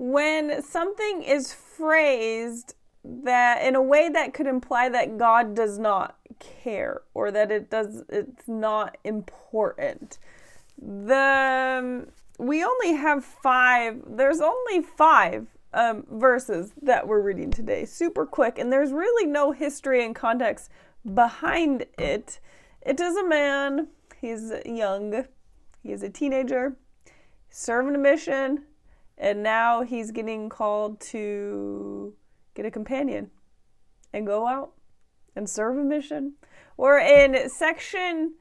when something is phrased that in a way that could imply that God does not care or that it's not important. We only have there's only five verses that we're reading today, super quick, and there's really no history and context behind it. It is a man, he's young, he's a teenager, serving a mission, and now he's getting called to get a companion and go out and serve a mission. We're in section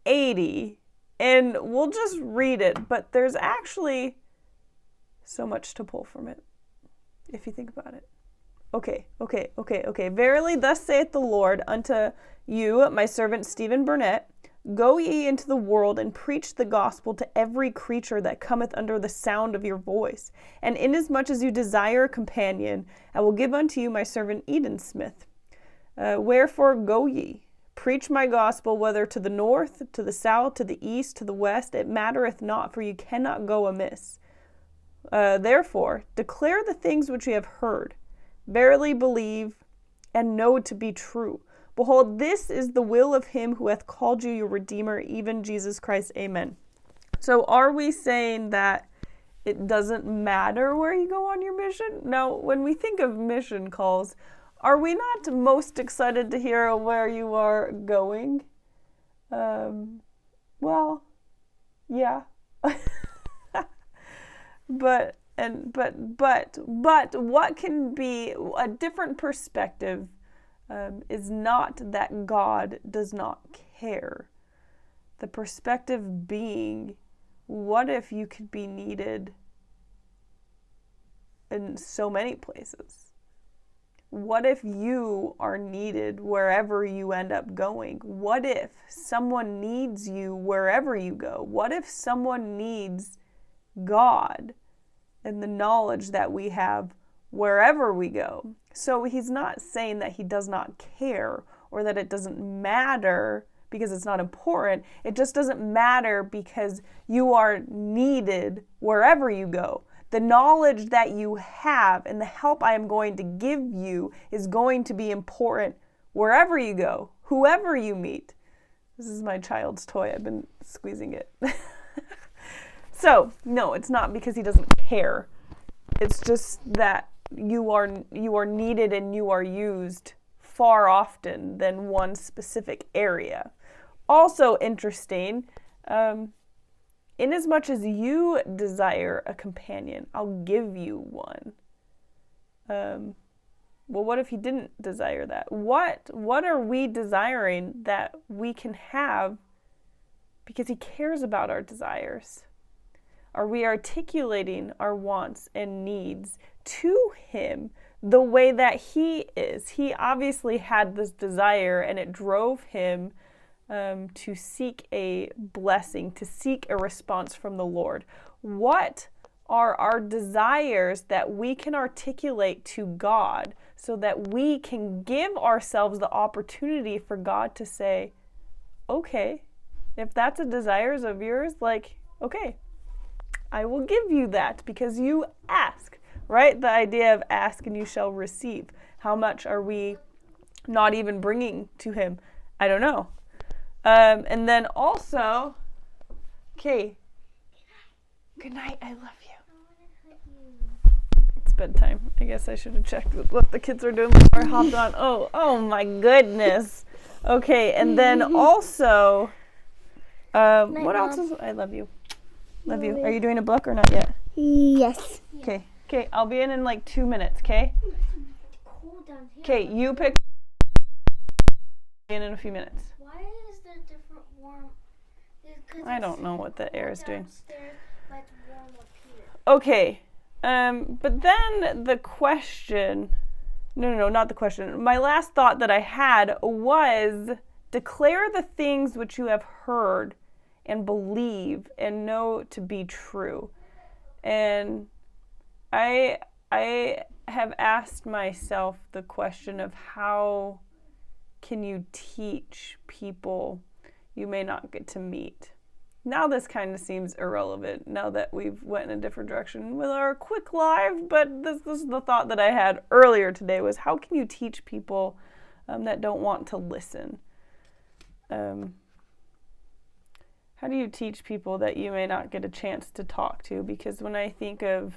80, and we'll just read it, but there's actually so much to pull from it, if you think about it. Okay. Verily, thus saith the Lord unto you, my servant Stephen Burnett, go ye into the world and preach the gospel to every creature that cometh under the sound of your voice. And inasmuch as you desire a companion, I will give unto you my servant Eden Smith. Wherefore go ye, preach my gospel, whether to the north, to the south, to the east, to the west, it mattereth not, for you cannot go amiss. Therefore, declare the things which you have heard. Verily believe and know to be true. Behold, this is the will of him who hath called you your Redeemer, even Jesus Christ. Amen. So are we saying that it doesn't matter where you go on your mission? Now, when we think of mission calls, are we not most excited to hear where you are going? Well, yeah. But what can be a different perspective is not that God does not care. The perspective being, what if you could be needed in so many places? What if you are needed wherever you end up going? What if someone needs you wherever you go? What if someone needs God and the knowledge that we have wherever we go? So he's not saying that he does not care or that it doesn't matter because it's not important. It just doesn't matter because you are needed wherever you go. The knowledge that you have and the help I am going to give you is going to be important wherever you go, whoever you meet. This is my child's toy. I've been squeezing it. So, no, it's not because he doesn't care. It's just that you are needed and you are used far often than one specific area. Also interesting, inasmuch as you desire a companion, I'll give you one. Well, what if he didn't desire that? What are we desiring that we can have because he cares about our desires? Are we articulating our wants and needs to him the way that he is? He obviously had this desire and it drove him to seek a blessing, to seek a response from the Lord. What are our desires that we can articulate to God so that we can give ourselves the opportunity for God to say, okay, if that's a desires of yours, okay, I will give you that because you ask, right? The idea of ask and you shall receive. How much are we not even bringing to him? I don't know. And then also, okay, good night, I love you. It's bedtime. I guess I should have checked what the kids are doing before I hopped on. Oh my goodness. Okay, and then also, what else is, I love you. Love you. Are you doing a book or not yet? Yes. Okay, I'll be in like 2 minutes, okay? Okay, you pick in a few minutes. Why is there different warm? I don't know what the air is doing. But it's warm up here. Okay, but then the question, no, not the question. My last thought that I had was, declare the things which you have heard and believe and know to be true. And I have asked myself the question of how can you teach people you may not get to meet? Now this kind of seems irrelevant now that we've went in a different direction with our quick live, but this is the thought that I had earlier today was how can you teach people that don't want to listen? How do you teach people that you may not get a chance to talk to? Because when I think of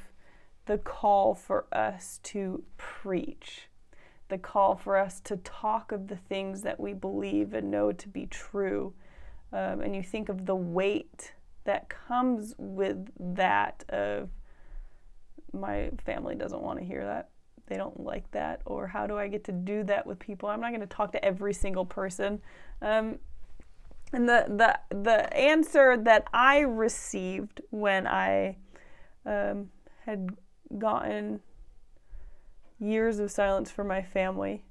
the call for us to preach, the call for us to talk of the things that we believe and know to be true, and you think of the weight that comes with that of my family doesn't want to hear that, they don't like that, or how do I get to do that with people? I'm not going to talk to every single person. And the answer that I received when I had gotten years of silence from my family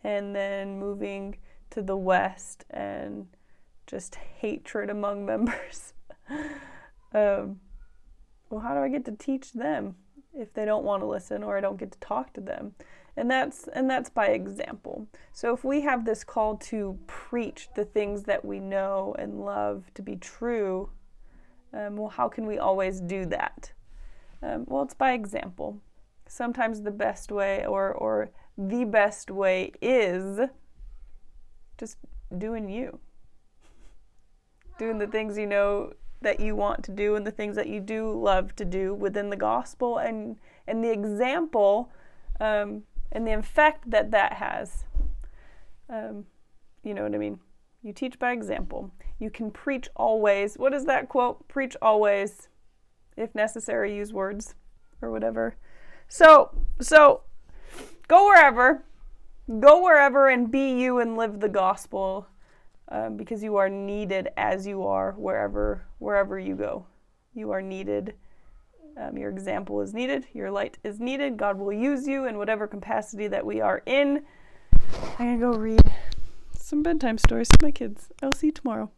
and then moving to the West and just hatred among members. Well, how do I get to teach them if they don't want to listen or I don't get to talk to them? And that's by example. So if we have this call to preach the things that we know and love to be true, well, how can we always do that? Well, it's by example. Sometimes the best way or the best way is just doing you. Doing the things you know that you want to do and the things that you do love to do within the gospel and the example and the effect that has. You know what I mean? You teach by example. You can preach always. What is that quote? Preach always. If necessary, use words or whatever. So go wherever and be you and live the gospel. Because you are needed as you are wherever you go. You are needed. Your example is needed. Your light is needed. God will use you in whatever capacity that we are in. I'm going to go read some bedtime stories to my kids. I'll see you tomorrow.